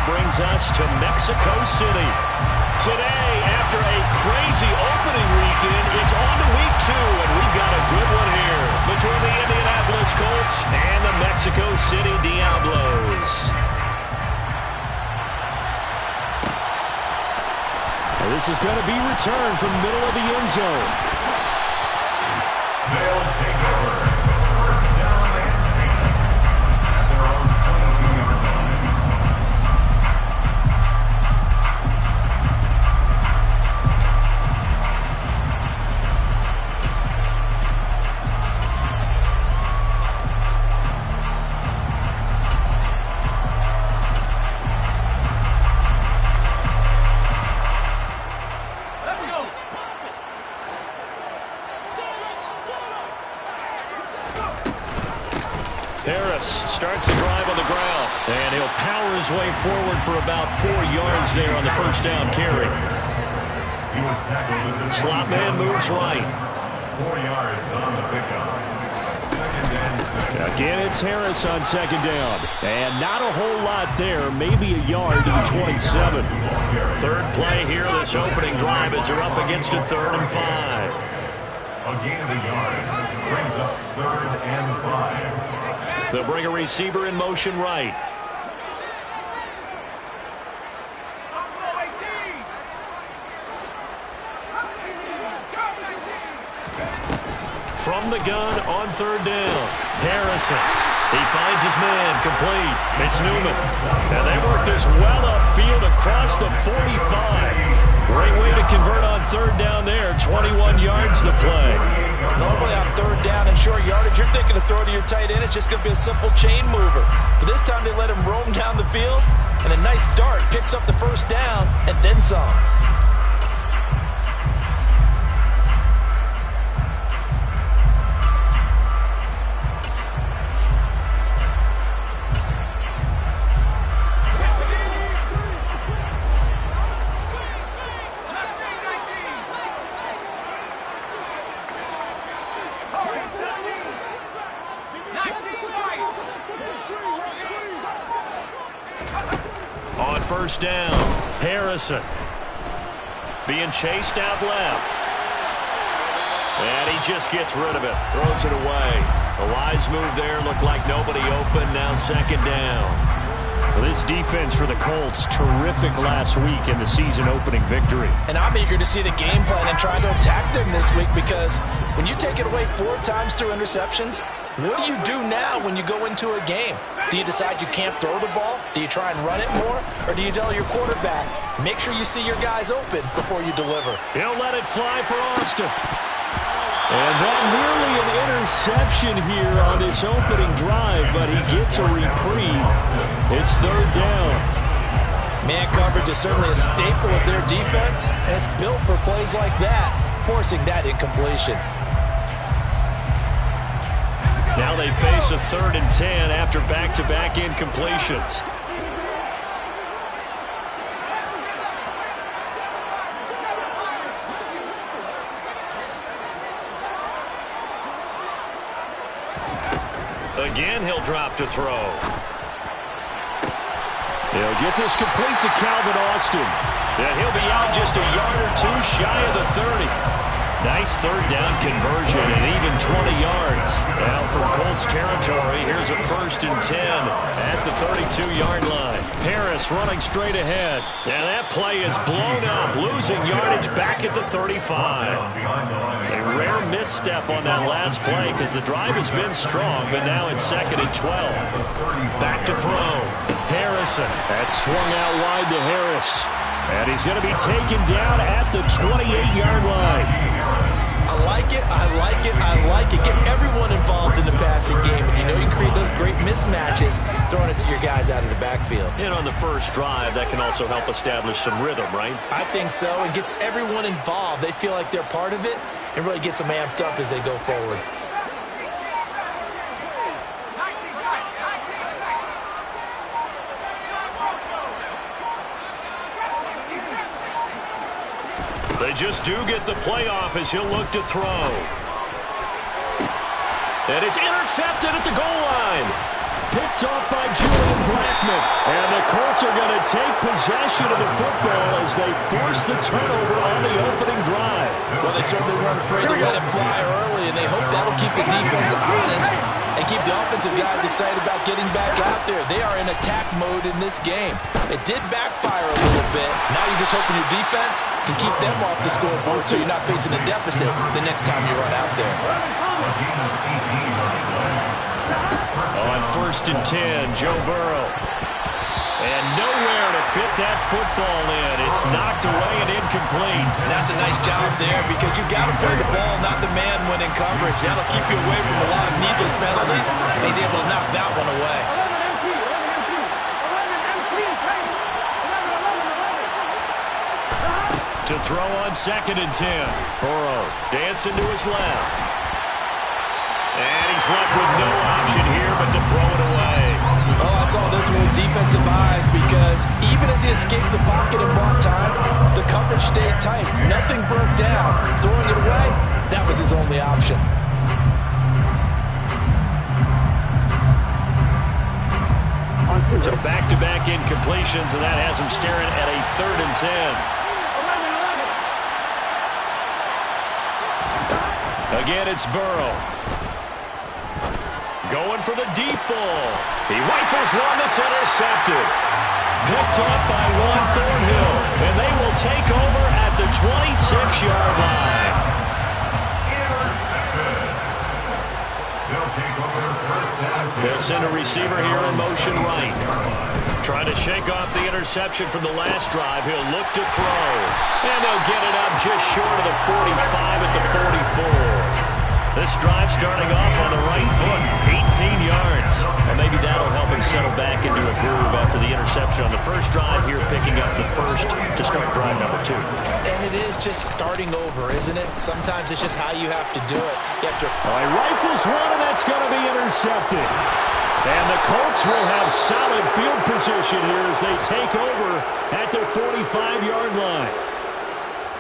brings us to Mexico City. Today, after a crazy opening weekend, it's on to week 2, and we've got a good one here between the Indianapolis Colts and the Mexico City Diablos. And this is going to be returned from the middle of the end zone. They'll take over. First down and 10 at their own 22-yard line. Starts the drive on the ground, and he'll power his way forward for about 4 yards there on the first down carry. He was tackled at the Slot man moves right. 4 yards on the pickup. Second and 6. Again, it's Harris on second down, and not a whole lot there, maybe a yard to the 27. Third play here, this opening drive, as they're up against a 3rd and 5. Again, the yard brings up 3rd and 5. They'll bring a receiver in motion right. From the gun on 3rd down, Harrison. He finds his man, complete. It's Newman. And they work this well upfield across the 45. Great way to convert on 3rd down there. 21 yards to play. Normally on 3rd down and short yardage, you're thinking to throw to your tight end. It's just going to be a simple chain mover. But this time they let him roam down the field, and a nice dart picks up the first down and then some. On first down, Harrison being chased out left. And he just gets rid of it, throws it away. A wise move there, looked like nobody open, now second down. Well, this defense for the Colts, terrific last week in the season opening victory. And I'm eager to see the game plan and try to attack them this week, because when you take it away 4 times through interceptions, what do you do now when you go into a game? Do you decide you can't throw the ball? Do you try and run it more? Or do you tell your quarterback, make sure you see your guys open before you deliver? He'll let it fly for Austin. And that nearly an interception here on this opening drive, but he gets a reprieve. It's 3rd down. Man coverage is certainly a staple of their defense, and it's built for plays like that, forcing that incompletion. Now they face a 3rd and 10 after back-to-back incompletions. Again, he'll drop to throw. He'll get this complete to Calvin Austin. And he'll be out just a yard or 2 shy of the 30. Nice 3rd down conversion and even 20 yards. Now from Colts territory, here's a 1st and 10 at the 32-yard line. Harris running straight ahead. And that play is blown up, losing yardage back at the 35. A rare misstep on that last play because the drive has been strong, but now it's 2nd and 12. Back to throw. Harrison. That's swung out wide to Harris. And he's going to be taken down at the 28-yard line. I like it, I like it, I like it. Get everyone involved in the passing game. And you know you can create those great mismatches throwing it to your guys out of the backfield. And on the first drive, that can also help establish some rhythm, right? I think so. It gets everyone involved. They feel like they're part of it and really gets them amped up as they go forward. They just do get the playoff as he'll look to throw. And it's intercepted at the goal line. picked off by Julian Blackman. And the Colts are going to take possession of the football as they force the turnover on the opening drive. Well, they certainly weren't afraid to let it fly early, and they hope that'll keep the defense honest and keep the offensive guys excited about getting back out there. They are in attack mode in this game. It did backfire a little bit. Now you're just hoping your defense can keep them off the scoreboard so you're not facing a deficit the next time you run out there. On 1st and 10, Joe Burrow. And nowhere to fit that football in. It's knocked away and incomplete. And that's a nice job there because you've got to play the ball, not the man when in coverage. That'll keep you away from a lot of needless penalties, and he's able to knock that one away. To throw on 2nd and 10. Burrow dancing to his left. And he's left with no option here but to throw it away. Oh, I saw this one with defensive eyes because even as he escaped the pocket and bought time, the coverage stayed tight. Nothing broke down. Throwing it away, that was his only option. So back-to-back incompletions, and that has him staring at a 3rd and 10. Again, it's Burrow. Going for the deep ball. He rifles one that's intercepted. Picked off by Juan Thornhill. And they will take over at the 26-yard line. They'll send a receiver here in motion right. Trying to shake off the interception from the last drive. He'll look to throw. And they'll get it up just short of the 45 at the 44. This drive starting off on the right foot, 18 yards. And maybe that'll help him settle back into a groove after the interception on the first drive. Here picking up the first to start drive number 2. And it is just starting over, isn't it? Sometimes it's just how you have to do it. You have to... He rifles one, and that's going to be intercepted. And the Colts will have solid field position here as they take over at their 45-yard line.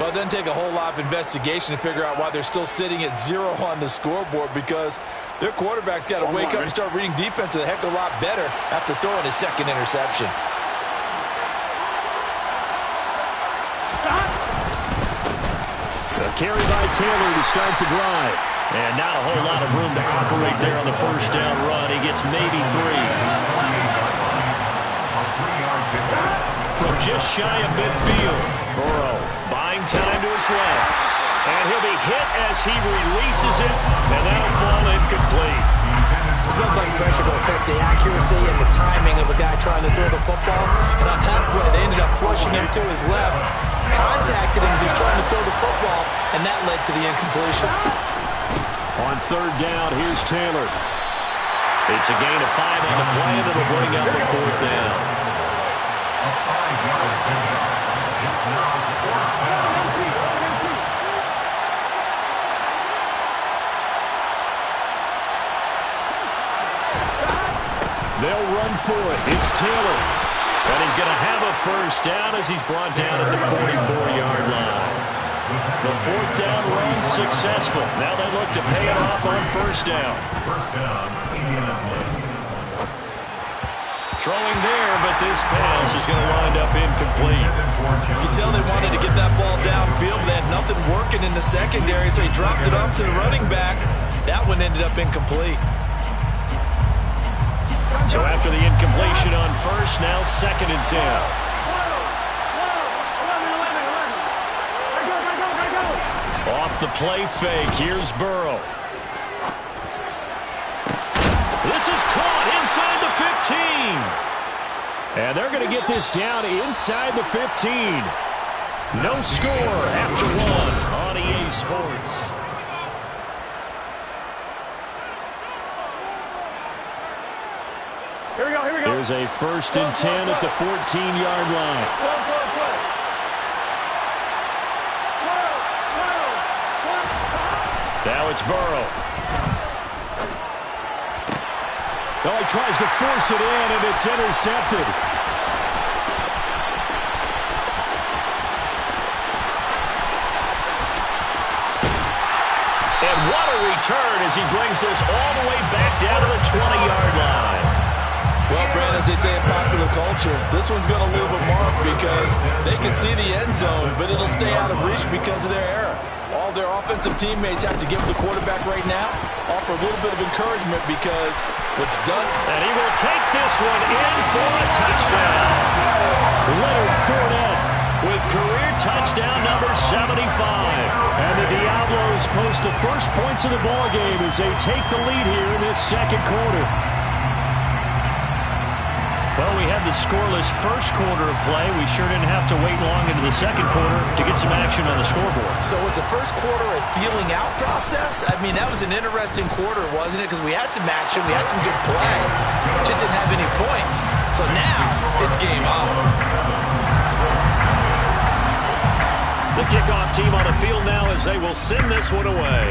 Well, it doesn't take a whole lot of investigation to figure out why they're still sitting at 0 on the scoreboard because their quarterback's got to wake up and start reading defense a heck of a lot better after throwing his 2nd interception. A carry by Taylor to start the drive. And not a whole lot of room to operate there on the first down run. He gets maybe 3. From just shy of midfield, Burrow buying time to his left. And he'll be hit as he releases it, and that'll fall incomplete. There's no button pressure to affect the accuracy and the timing of a guy trying to throw the football. And on that play, they ended up flushing him to his left, contacted him as he's trying to throw the football, and that led to the incompletion. On 3rd down, here's Taylor. It's a gain of 5 on the play, and it'll bring up the 4th down. They'll run for it. It's Taylor. And he's going to have a first down as he's brought down at the 44-yard line. The 4th down run successful. Now they look to pay it off on 1st down. Throwing there, but this pass is going to wind up incomplete. You can tell they wanted to get that ball downfield, but they had nothing working in the secondary, so he dropped it off to the running back. That one ended up incomplete. So after the incompletion on 1st, now 2nd and 10. Off the play fake, here's Burrow. This is caught inside the 15. And they're going to get this down inside the 15. No score after 1 on EA Sports. Here we go. Here's a 1st and 10 at the 14-yard line. Now it's Burrow. Well, he tries to force it in, and it's intercepted. And what a return as he brings this all the way back down to the 20-yard line. Brand, as they say in popular culture, this one's going to leave a mark because they can see the end zone, but it'll stay out of reach because of their error. All their offensive teammates have to give the quarterback right now, offer a little bit of encouragement because what's done. And he will take this one in for a touchdown. Leonard Fournette with career touchdown number 75. And the Diablos post the first points of the ballgame as they take the lead here in this second quarter. Well, we had the scoreless first quarter of play. We sure didn't have to wait long into the second quarter to get some action on the scoreboard. So was the first quarter a feeling out process? I mean, that was an interesting quarter, wasn't it? Because we had some action, we had some good play, just didn't have any points. So now it's game on. The kickoff team on the field now as they will send this one away.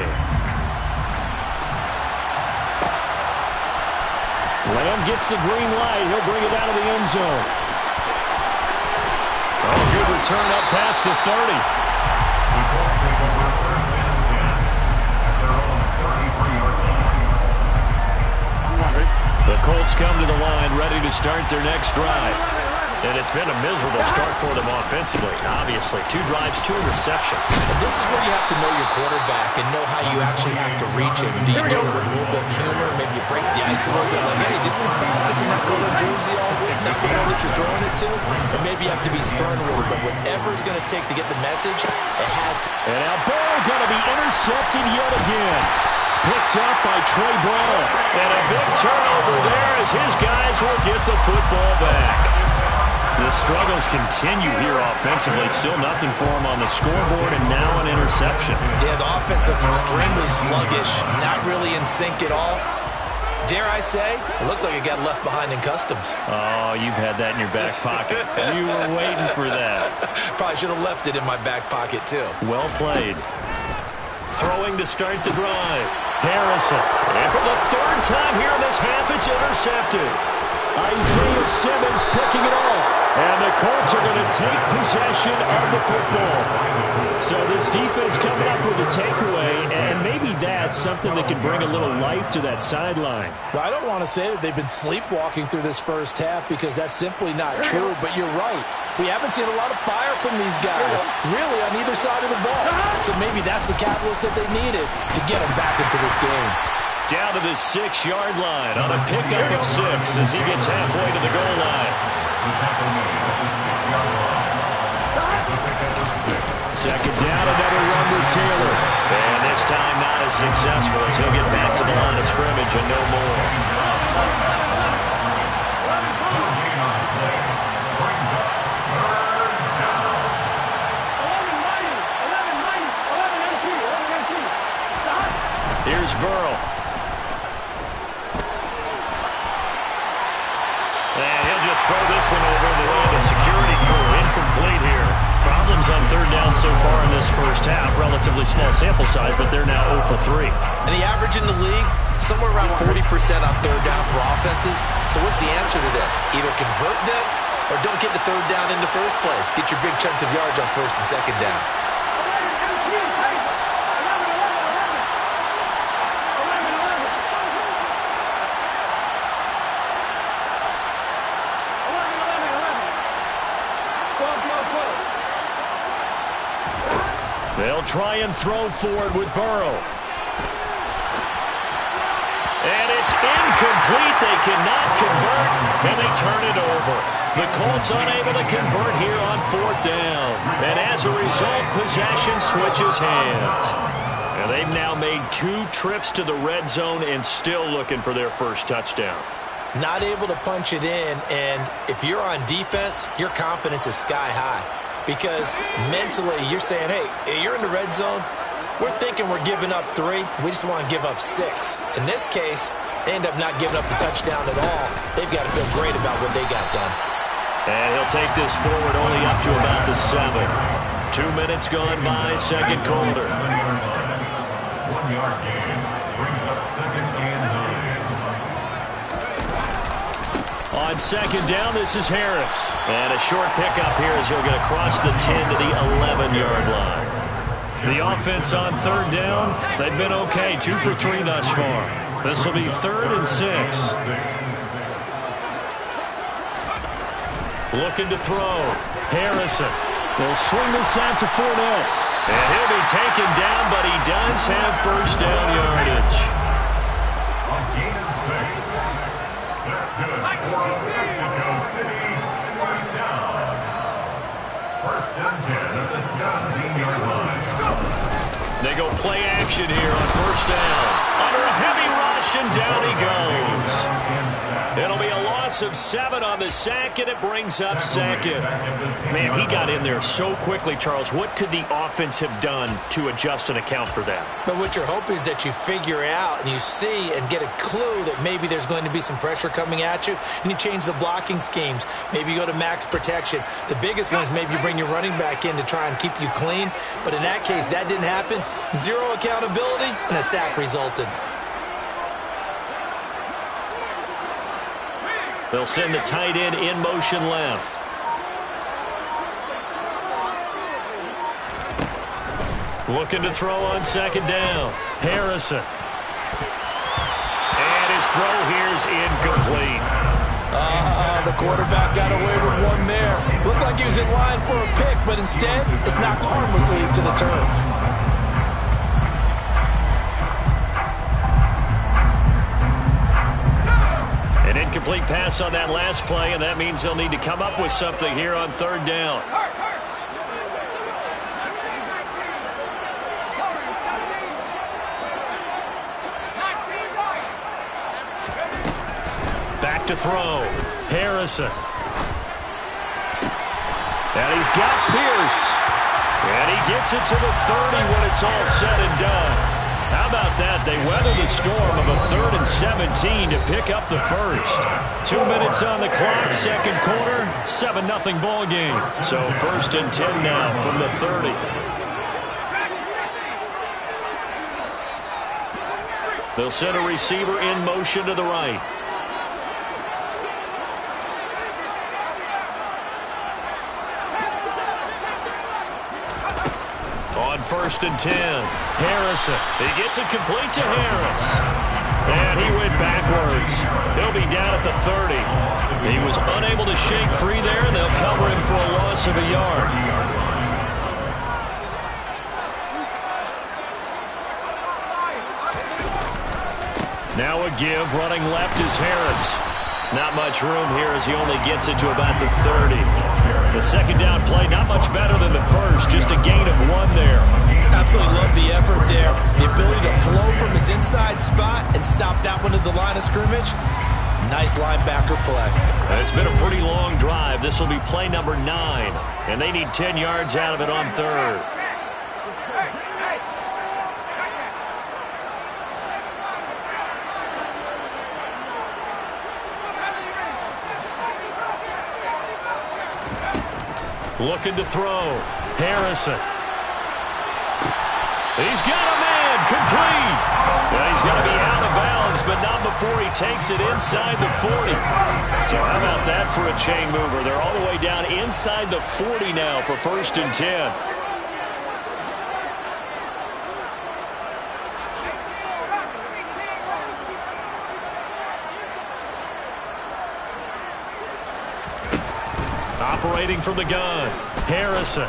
Lamb gets the green light. He'll bring it out of the end zone. Oh, good return up past the 30. The Colts take over first and 10 at their own 33-yard line. The Colts come to the line ready to start their next drive. And it's been a miserable start for them offensively. Obviously, 2 drives, 2 interceptions. And this is where you have to know your quarterback and know how you actually have to reach him. Do you do it with a little bit of humor? Maybe you break the ice a little bit. Like, hey, didn't we practice in that color jersey all week? Not the one that you're throwing it to? And maybe you have to be stern with it. But whatever it's going to take to get the message, it has to. And now ball going to be intercepted yet again. Picked up by Trey Brown. And a big turnover there as his guys will get the football back. The struggles continue here offensively. Still nothing for him on the scoreboard, and now an interception. Yeah, the offense looks extremely sluggish, not really in sync at all. Dare I say, it looks like it got left behind in customs. Oh, you've had that in your back pocket. You were waiting for that. Probably should have left it in my back pocket, too. Well played. Throwing to start the drive. Harrison. And for the 3rd time here in this half, it's intercepted. Isaiah Simmons picking it off. And the Colts are going to take possession of the football. So this defense coming up with a takeaway, and maybe that's something that can bring a little life to that sideline. Well, I don't want to say that they've been sleepwalking through this first half because that's simply not true, but you're right. We haven't seen a lot of fire from these guys, really, on either side of the ball. So maybe that's the catalyst that they needed to get them back into this game. Down to the 6-yard line on a pickup of 6 as he gets halfway to the goal line. Second down, another run with Taylor. And this time not as successful as he'll get back to the line of scrimmage and no more. Here's Burrow. And he'll just throw this one over the way of the security crew. Incomplete here. Problems on 3rd down so far in this first half. Relatively small sample size, but they're now 0 for 3. And the average in the league, somewhere around 40% on 3rd down for offenses. So what's the answer to this? Either convert them or don't get the 3rd down in the first place. Get your big chunks of yards on 1st and 2nd down. They'll try and throw forward with Burrow. And it's incomplete. They cannot convert, and they turn it over. The Colts unable to convert here on 4th down. And as a result, possession switches hands. And they've now made 2 trips to the red zone and still looking for their first touchdown. Not able to punch it in, and if you're on defense, your confidence is sky high. Because mentally, you're saying, hey, you're in the red zone. We're thinking we're giving up 3. We just want to give up 6. In this case, they end up not giving up the touchdown at all. They've got to feel great about what they got done. And he'll take this forward only up to about the 7. 2 minutes gone by, second quarter. 1-yard gain brings up 2nd and 9. On 2nd down, this is Harris. And a short pickup here as he'll get across the 10 to the 11-yard line. The offense on 3rd down, they've been okay. 2 for 3 thus far. This will be 3rd and 6. Looking to throw. Harrison. They'll swing this out to Fournette. And he'll be taken down, but he does have first down yardage. A gain of 6. That's good for Mexico City. First down. First and 10 at the 17-yard line. They go play action here on first down. Under a heavy rush, and down he goes. It'll be a loss of 7 on the sack, and it brings up second. Man, he got in there so quickly, Charles. What could the offense have done to adjust and account for that? But what you're hoping is that you figure out and you see and get a clue that maybe there's going to be some pressure coming at you, and you change the blocking schemes. Maybe you go to max protection. The biggest one is maybe you bring your running back in to try and keep you clean. But in that case, that didn't happen. 0 accountability, and a sack resulted. They'll send the tight end in motion left. Looking to throw on second down. Harrison. And his throw here's incomplete. The quarterback got away with one there. Looked like he was in line for a pick, but instead, it's knocked harmlessly to the turf. An incomplete pass on that last play, and that means they'll need to come up with something here on third down. Back to throw. Harrison. And he's got Pierce. And he gets it to the 30 when it's all said and done. How about that? They weather the storm of a 3rd and 17 to pick up the first. 2 minutes on the clock, second quarter, 7-0 ball game. So first and 10 now from the 30. They'll send a receiver in motion to the right. On first and 10, Harrison. He gets it complete to Harris. And he went backwards. He'll be down at the 30. He was unable to shake free there, and they'll cover him for a loss of a yard. Now a give. Running left is Harris. Not much room here as he only gets it to about the 30. The second down play, not much better than the first. Just a gain of 1 there. Absolutely love the effort there. The ability to flow from his inside spot and stop that one at the line of scrimmage. Nice linebacker play. It's been a pretty long drive. This will be play number 9. And they need 10 yards out of it on third. Looking to throw. Harrison. He's got a man. Complete. Well, he's going to be out of bounds, but not before he takes it inside the 40. So how about that for a chain mover? They're all the way down inside the 40 now for first and 10. Operating from the gun, Harrison.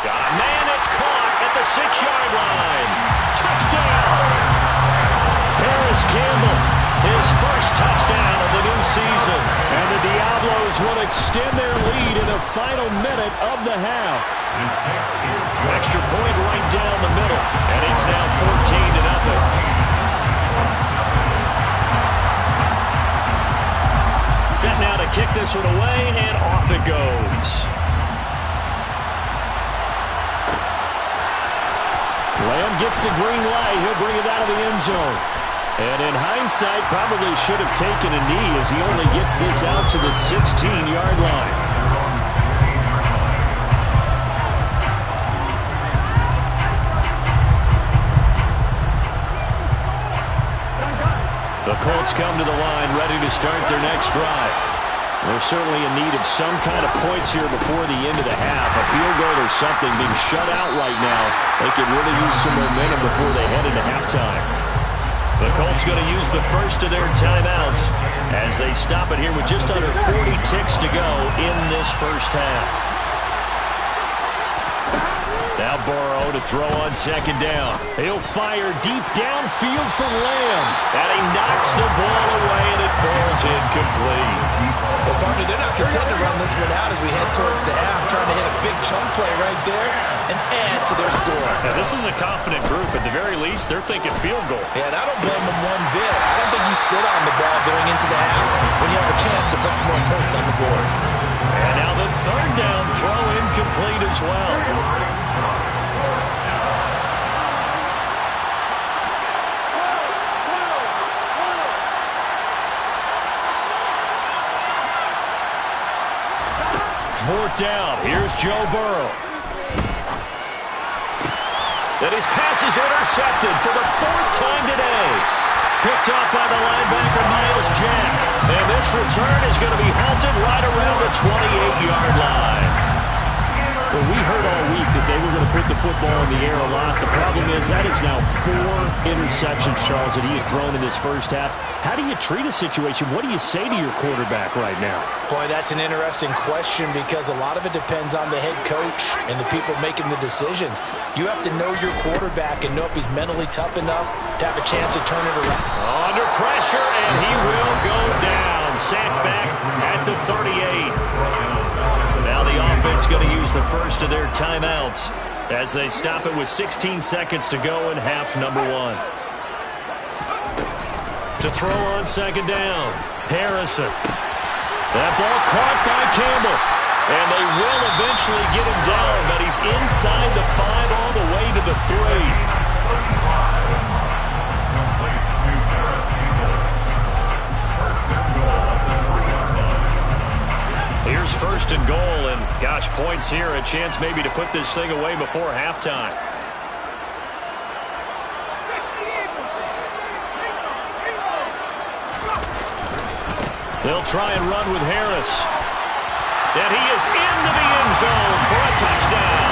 Got a man that's caught at the 6-yard line. Touchdown! Paris Campbell, his first touchdown of the new season. And the Diablos will extend their lead in the final minute of the half. Extra point right down the middle, and it's now 14-0. Set now to kick this one away, and off it goes. Lamb gets the green light. He'll bring it out of the end zone. And in hindsight, probably should have taken a knee as he only gets this out to the 16-yard line. The Colts come to the line, ready to start their next drive. They're certainly in need of some kind of points here before the end of the half. A field goal or something. Being shut out right now, they could really use some momentum before they head into halftime. The Colts going to use the first of their timeouts as they stop it here with just under 40 ticks to go in this first half. Now Burrow to throw on second down. He'll fire deep downfield for Lamb. And he knocks the ball away, and it falls incomplete. Well, partner, they're not content to run this one out as we head towards the half, trying to hit a big chunk play right there and add to their score. Now, this is a confident group. At the very least, they're thinking field goal. Yeah, and I don't blame them one bit. I don't think you sit on the ball going into the half when you have a chance to put some more points on the board. And now the third down throw incomplete as well. Fourth down. Here's Joe Burrow. And his pass is intercepted for the fourth time today. Picked up by the linebacker, Miles Jack. And this return is going to be halted right around the 28-yard line. Well, we heard all week that they were going to put the football in the air a lot. The problem is that is now 4 interceptions, Charles, that he has thrown in this first half. How do you treat a situation? What do you say to your quarterback right now? Boy, that's an interesting question because a lot of it depends on the head coach and the people making the decisions. You have to know your quarterback and know if he's mentally tough enough to have a chance to turn it around. Under pressure, and he will go down. Sacked back at the 38. Now the offense going to use the first of their timeouts as they stop it with 16 seconds to go in half number 1. To throw on second down, Harrison. That ball caught by Campbell. And they will eventually get him down, but he's inside the 5 all the way to the 3. Here's first and goal, and gosh, points here, a chance maybe to put this thing away before halftime. They'll try and run with Harris. And he is into the end zone for a touchdown.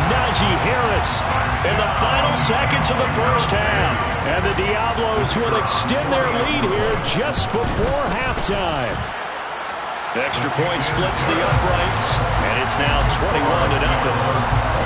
Najee Harris in the final seconds of the first half. And the Diablos will extend their lead here just before halftime. The extra point splits the uprights, and it's now 21-0.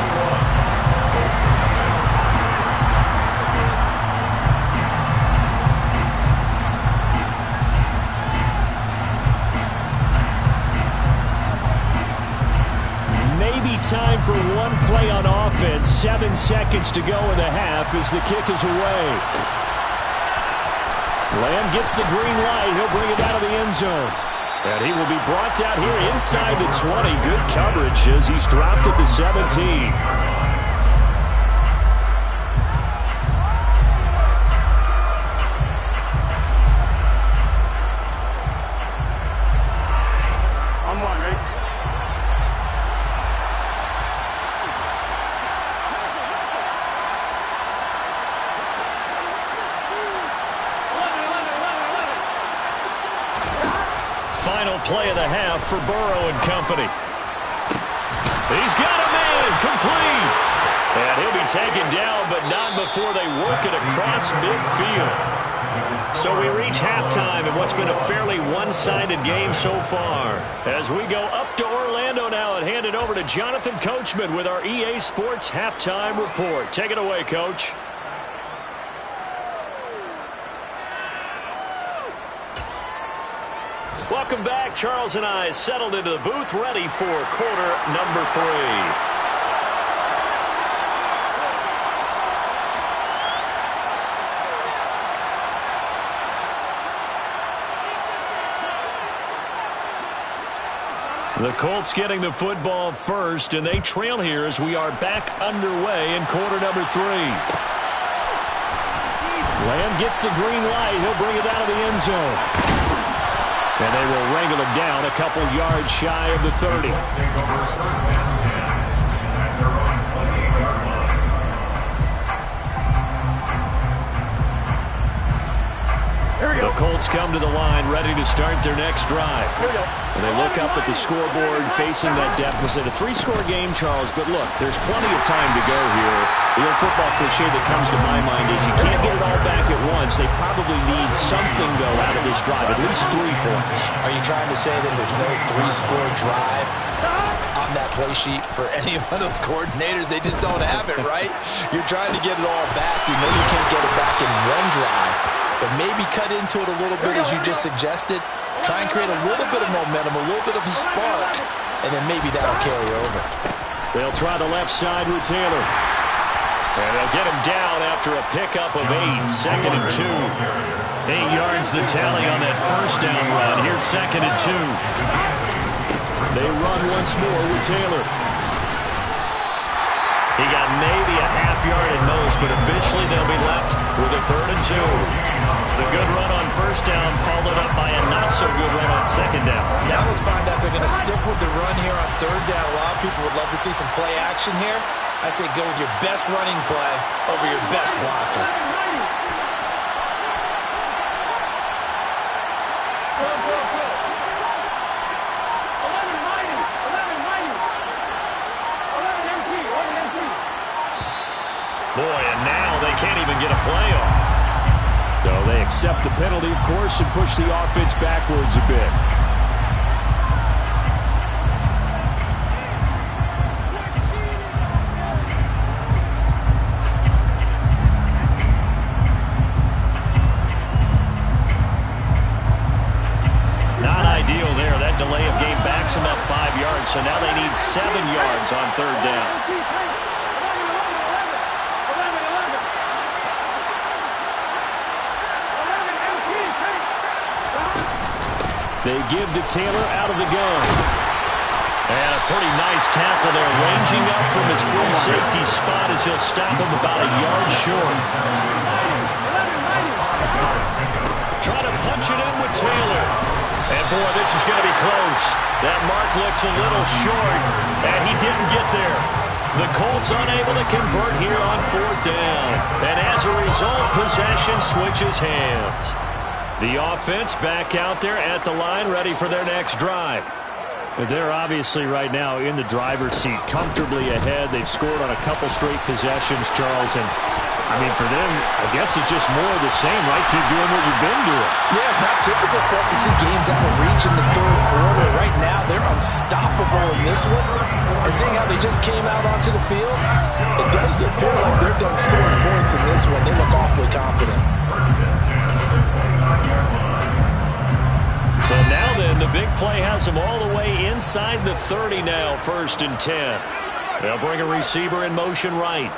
Time for one play on offense. 7 seconds to go in the half as the kick is away. Lamb gets the green light. He'll bring it out of the end zone. And he will be brought down here inside the 20. Good coverage as he's dropped at the 17. Final play of the half for Burrow and company. He's got a man, complete. And he'll be taken down, but not before they work it across midfield. So we reach halftime in what's been a fairly one-sided game so far. As we go up to Orlando now and hand it over to Jonathan Coachman with our EA Sports Halftime Report. Take it away, Coach. Welcome back. Charles and I settled into the booth ready for quarter number 3. The Colts getting the football first, and they trail here as we are back underway in quarter number 3. Lamb gets the green light. He'll bring it out of the end zone. And they will wrangle him down a couple yards shy of the 30. The Colts come to the line, ready to start their next drive. And they look up at the scoreboard, facing that deficit. A 3-score game, Charles, but look, there's plenty of time to go here. The old football cliche that comes to my mind is you can't get it all back at once. They probably need something, though, out of this drive, at least 3 points. Are you trying to say that there's no 3-score drive on that play sheet for any one of those coordinators? They just don't have it, right? You're trying to get it all back. You know you can't get it back in one drive. But maybe cut into it a little bit, as you just suggested. Try and create a little bit of momentum, a little bit of a spark, and then maybe that'll carry over. They'll try the left side with Taylor. And they'll get him down after a pickup of 8, 2nd and 2. 8 yards the tally on that first down run. Here's 2nd and 2. They run once more with Taylor. He got maybe a half yard at most, but eventually they'll be left with a 3rd and 2. The good run on first down followed up by a not-so-good run on 2nd down. Now let's find out they're going to stick with the run here on 3rd down. A lot of people would love to see some play action here. I say go with your best running play over your best blocker. Boy, and now they can't even get a play off. So they accept the penalty, of course, and push the offense backwards a bit. Not ideal there. That delay of game backs them up 5 yards, so now they need 7 yards on 3rd down. They give to Taylor out of the gun. And a pretty nice tackle there, ranging up from his free safety spot as he'll stop him about a yard short. Trying to punch it in with Taylor. And boy, this is going to be close. That mark looks a little short, and he didn't get there. The Colts unable to convert here on 4th down. And as a result, possession switches hands. The offense back out there at the line, ready for their next drive. But they're obviously right now in the driver's seat, comfortably ahead. They've scored on a couple straight possessions, Charles. And, I mean, for them, I guess it's just more of the same, right? Keep doing what you've been doing. Yeah, it's not typical for us to see games out of reach in the 3rd quarter. Right now, they're unstoppable in this one. And seeing how they just came out onto the field, it does appear like they're done scoring points in this one. They look awfully confident. So now then, the big play has them all the way inside the 30 now, 1st and 10. They'll bring a receiver in motion right.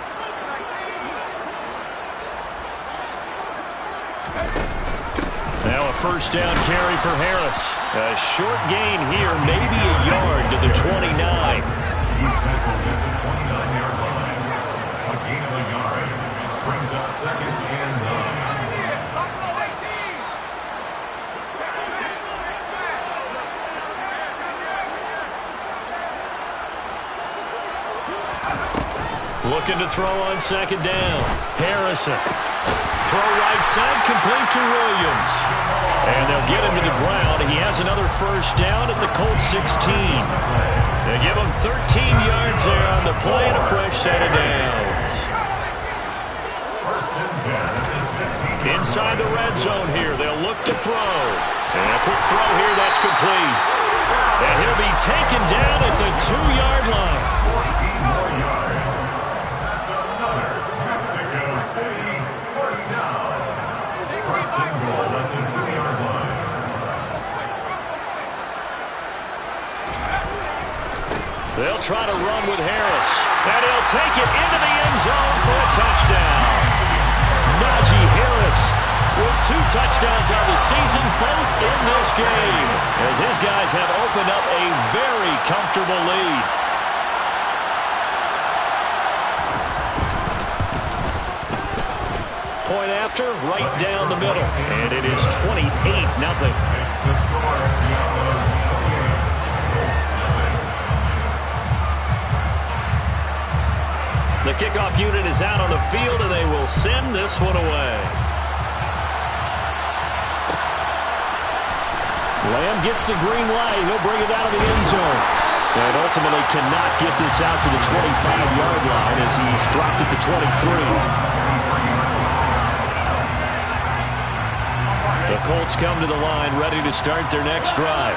Now a 1st down carry for Harris. A short gain here, maybe a yard to the 29. He's tackled at the 29-yard line. A gain of a yard brings up 2nd and 9. Looking to throw on 2nd down. Harrison. Throw right side, complete to Williams. And they'll get him to the ground. He has another 1st down at the Colts 16. They give him 13 yards there on the play and a fresh set of downs. 1st and 10 at the 16. Inside the red zone here, they'll look to throw. And a quick throw here, that's complete. And he'll be taken down at the 2-yard line. 14 more yards. That's another Mexico City 1st down. 1st and goal at the 2-yard line. They'll try to run with Harris. And he'll take it into the end zone for a touchdown. Najee Harris with 2 touchdowns on the season, both in this game, as his guys have opened up a very comfortable lead. Point after, right down the middle, and it is 28-0. The kickoff unit is out on the field, and they will send this one away. Lamb gets the green light. He'll bring it out of the end zone. And ultimately cannot get this out to the 25-yard line as he's dropped at the 23. The Colts come to the line ready to start their next drive.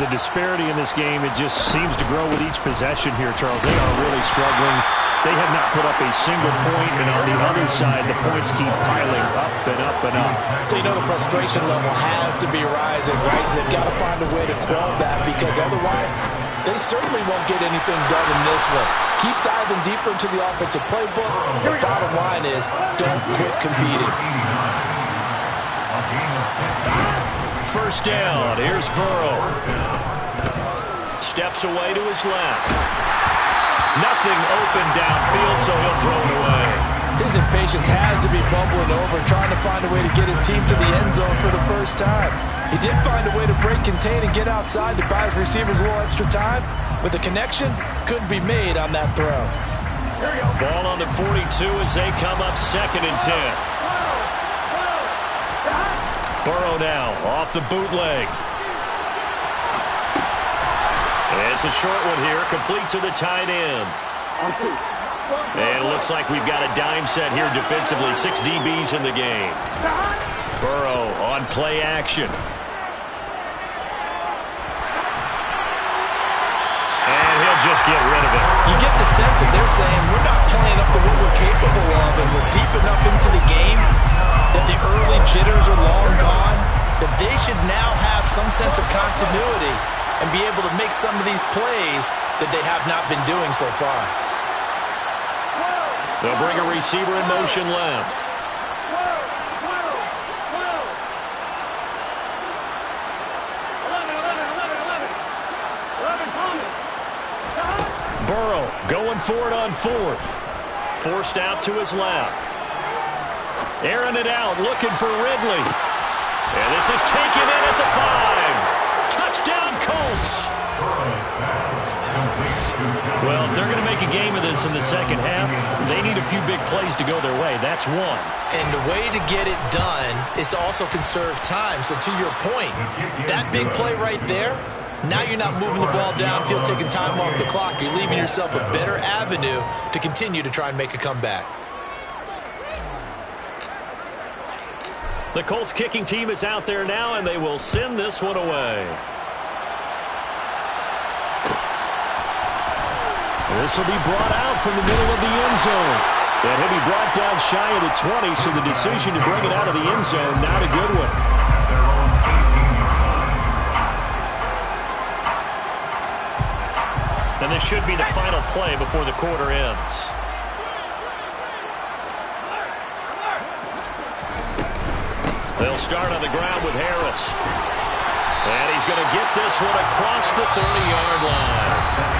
The disparity in this game, it just seems to grow with each possession here, Charles. They are really struggling. They have not put up a single point, and on the other side, the points keep piling up and up and up. So you know the frustration level has to be rising, right? So they've got to find a way to quell that, because otherwise they certainly won't get anything done in this one. Keep diving deeper into the offensive playbook. The bottom line is don't quit competing. First down, here's Burrow. Steps away to his left. Nothing open downfield, so he'll throw it away. His impatience has to be bubbling over, trying to find a way to get his team to the end zone for the first time. He did find a way to break, contain, and get outside to buy his receivers a little extra time, but the connection couldn't be made on that throw. Ball on the 42 as they come up 2nd and 10. Burrow now off the bootleg. It's a short one here, complete to the tight end. And it looks like we've got a dime set here defensively. 6 DBs in the game. Burrow on play action. And he'll just get rid of it. You get the sense that they're saying we're not playing up to what we're capable of, and we're deep enough into the game that the early jitters are long gone, that they should now have some sense of continuity and be able to make some of these plays that they have not been doing so far. They'll bring a receiver in motion left. Burrow going for it on 4th. Forced out to his left. Airing it out, looking for Ridley. And this is taken in at the 5. Touchdown, Colts. Well, if they're going to make a game of this in the second half, they need a few big plays to go their way. That's one. And the way to get it done is to also conserve time. So to your point, that big play right there, now you're not moving the ball downfield, taking time off the clock. You're leaving yourself a better avenue to continue to try and make a comeback. The Colts kicking team is out there now, and they will send this one away. This will be brought out from the middle of the end zone. And he'll be brought down shy of the 20, so the decision to bring it out of the end zone, not a good one. And this should be the final play before the quarter ends. They'll start on the ground with Harris. And he's going to get this one across the 30-yard line.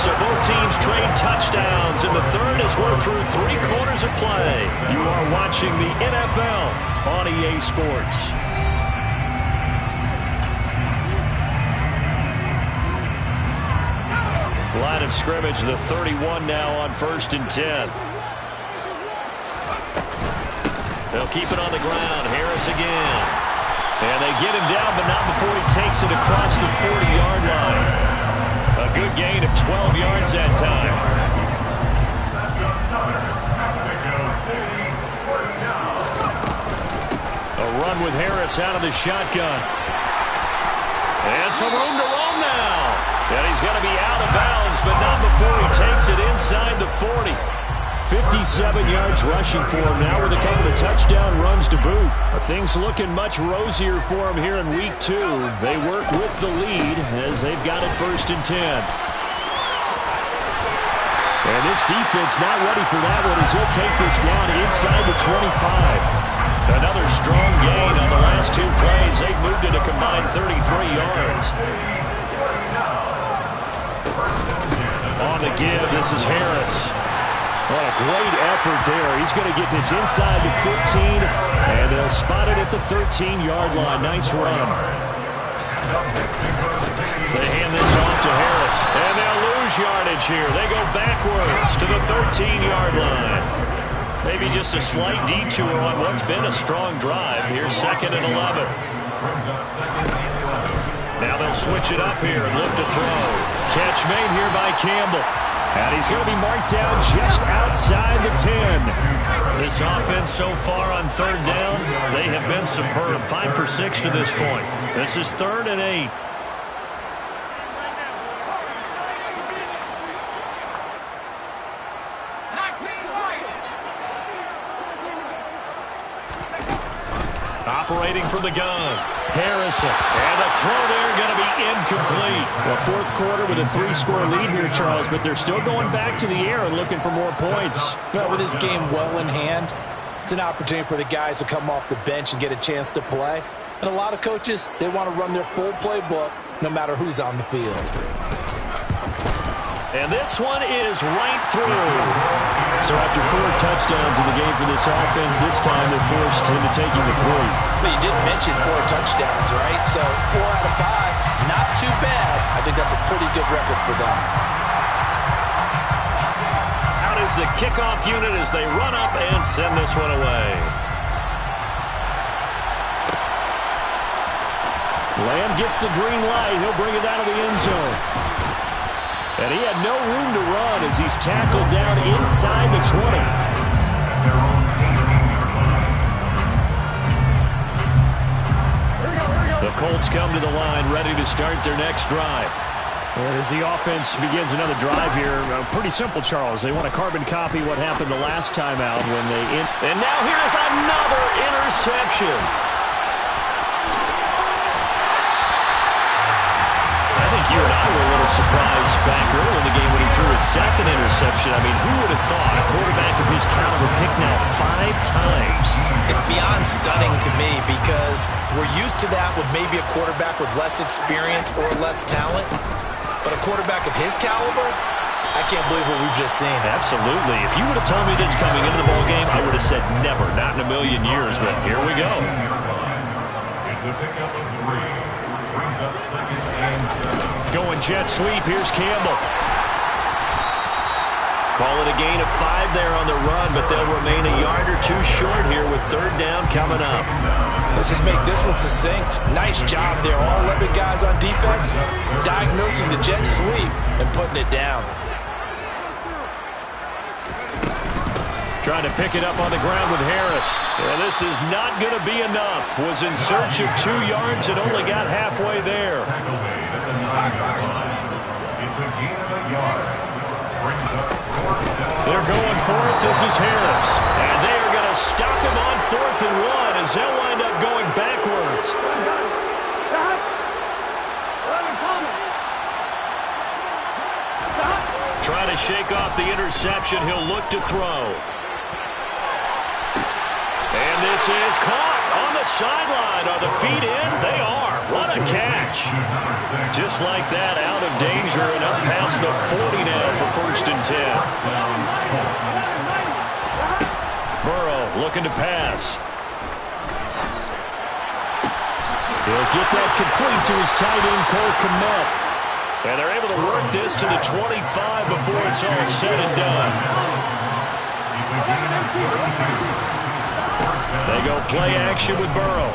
So both teams trade touchdowns in the third as we're through 3 quarters of play. You are watching the NFL on EA Sports. Line of scrimmage, the 31 now on 1st and 10. They'll keep it on the ground. Harris again. And they get him down, but not before he takes it across the 40-yard line. A good gain of 12 yards that time. A run with Harris out of the shotgun. And some room to roam now. And he's going to be out of bounds, but not before he takes it inside the 40. 57 yards rushing for him now with a couple of touchdown runs to boot. Things looking much rosier for him here in week 2. They work with the lead as they've got it 1st and 10. And this defense not ready for that one as he'll take this down inside the 25. Another strong gain on the last 2 plays. They've moved it a combined 33 yards. On the give, this is Harris. What a great effort there. He's going to get this inside the 15, and they'll spot it at the 13-yard line. Nice run. They hand this off to Harris, and they'll lose yardage here. They go backwards to the 13-yard line. Maybe just a slight detour on what's been a strong drive. Here's 2nd and 11. Now they'll switch it up here and look to throw. Catch made here by Campbell. And he's going to be marked down just outside the 10. This offense so far on third down, they have been superb. 5 for 6 to this point. This is 3rd and 8. Operating from the gun, Harrison. And the throw there going to be incomplete. Well, fourth quarter with a 3-score lead here, Charles, but they're still going back to the air and looking for more points. Well, with this game well in hand, it's an opportunity for the guys to come off the bench and get a chance to play. And a lot of coaches, they want to run their full playbook no matter who's on the field. And this one is right through. So after 4 touchdowns in the game for this offense, this time they're forced into taking the 3. But you did mention 4 touchdowns, right? So 4 out of 5, not too bad. I think that's a pretty good record for them. Out is the kickoff unit as they run up and send this one away. Lamb gets the green light. He'll bring it out of the end zone. And he had no room to run as he's tackled down inside the 20. The Colts come to the line ready to start their next drive. And as the offense begins another drive here, pretty simple, Charles. They want to carbon copy what happened the last time out when they... And now here's another interception. I think you and I were a little surprised back early in the game when he threw his 2nd interception. I mean, who would have thought a quarterback of his caliber picked now 5 times? It's beyond stunning to me because we're used to that with maybe a quarterback with less experience or less talent. But a quarterback of his caliber, I can't believe what we've just seen. Absolutely. If you would have told me this coming into the ballgame, I would have said never, not in a million years. But here we go. It's a pickup of 3. Brings up 2nd and 7. Going jet sweep. Here's Campbell. Call it a gain of 5 there on the run, but they'll remain a yard or 2 short here with 3rd down coming up. Let's just make this one succinct. Nice job there. All 11 guys on defense diagnosing the jet sweep and putting it down. Trying to pick it up on the ground with Harris. And this is not going to be enough. Was in search of 2 yards and only got halfway there. They're going for it. This is Harris. And they are going to stop him on 4th and 1 as they'll wind up going backwards. Trying to shake off the interception. He'll look to throw. And this is caught on the sideline. Are the feet in? They are. What a catch. Just like that, out of danger and up past the 40 now for 1st and 10. Burrow looking to pass. He'll get that complete to his tight end, Cole Kmet. And they're able to work this to the 25 before it's all said and done. They go play action with Burrow.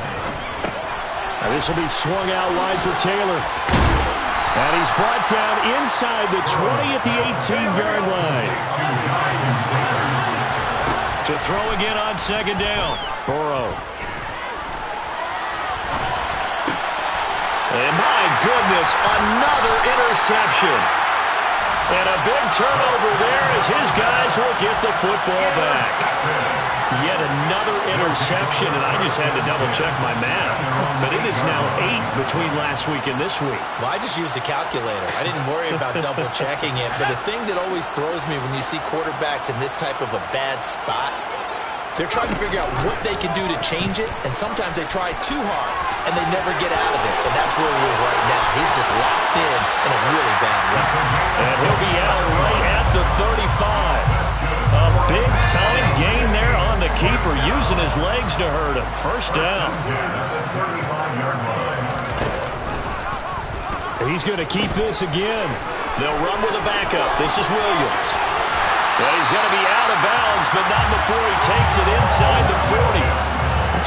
Now this will be swung out wide for Taylor. And he's brought down inside the 20 at the 18-yard line. To throw again on 2nd down. Burrow. And my goodness, another interception. And a big turnover there as his guys will get the football back. Yet another interception, and I just had to double-check my math. But it is now 8 between last week and this week. Well, I just used a calculator. I didn't worry about double-checking it. But the thing that always throws me when you see quarterbacks in this type of a bad spot, they're trying to figure out what they can do to change it, and sometimes they try too hard, and they never get out of it. And that's where he is right now. He's just locked in a really bad way. And he'll be out right at the 35. A big-time gain there on the keeper, using his legs to hurt him. 1st down. He's going to keep this again. They'll run with a backup. This is Williams. Well, he's going to be out of bounds, but not before he takes it inside the 40.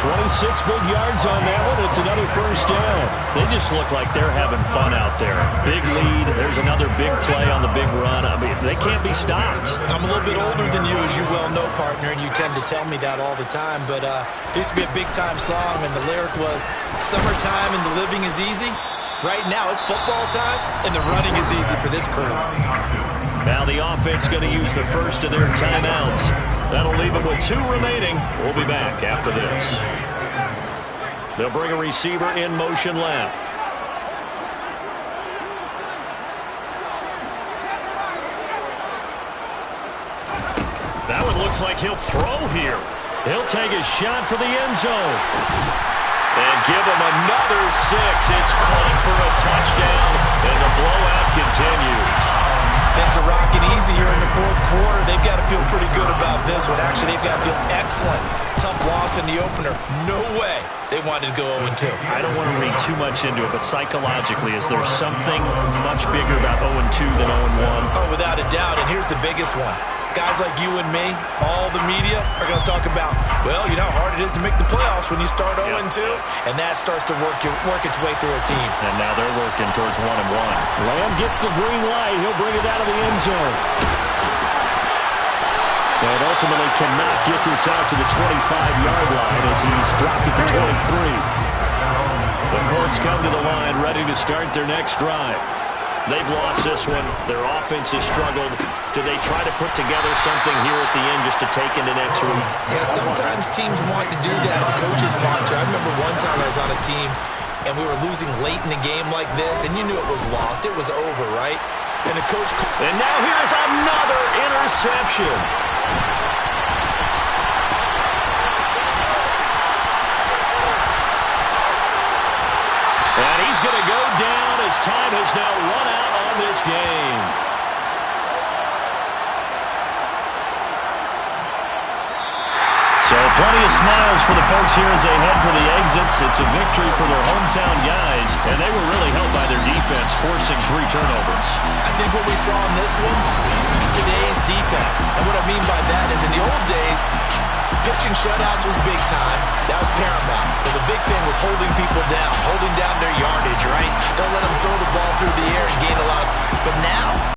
26 big yards on that one. It's another first down. They just look like they're having fun out there. Big lead. There's another big play on the big run. I mean, they can't be stopped. I'm a little bit older than you, as you well know, partner, and you tend to tell me that all the time. But it used to be a big-time song, and the lyric was, "Summertime and the living is easy." Right now, it's football time, and the running is easy for this crew. Now the offense going to use the first of their timeouts. That'll leave them with 2 remaining. We'll be back after this. They'll bring a receiver in motion left. That one looks like he'll throw here. He'll take a shot for the end zone. And give him another 6. It's caught for a touchdown, and the blowout continues. Things are rocking easy here in the fourth quarter. They've got to feel pretty good about this one. Actually, they've got to feel excellent. Tough loss in the opener. No way they wanted to go 0-2. I don't want to read too much into it, but psychologically, is there something much bigger about 0-2 than 0-1? Oh, without a doubt, and here's the biggest one. Guys like you and me, all the media, are going to talk about, well, you know how hard it is to make the playoffs when you start 0-2, and that starts to work its way through a team. And now they're working towards 1-1. Lamb gets the green light. He'll bring it out of the end zone. And ultimately cannot get this out to the 25-yard line as he's dropped it to 23. The Colts come to the line ready to start their next drive. They've lost this one. Their offense has struggled. Do they try to put together something here at the end just to take into next week? Yeah, sometimes teams want to do that. Coaches want to. I remember one time I was on a team, and we were losing late in the game like this, and you knew it was lost. It was over, right? And the coach... And now here's another interception. And he's going to go down as time has now run out on this game. So plenty of smiles for the folks here as they head for the exits. It's a victory for their hometown guys, and they were really helped by their defense, forcing 3 turnovers. I think what we saw in this one, today's defense. And what I mean by that is in the old days, pitching shutouts was big time. That was paramount. But the big thing was holding people down, holding down their yardage, right? Don't let them throw the ball through the air and gain a lot. But now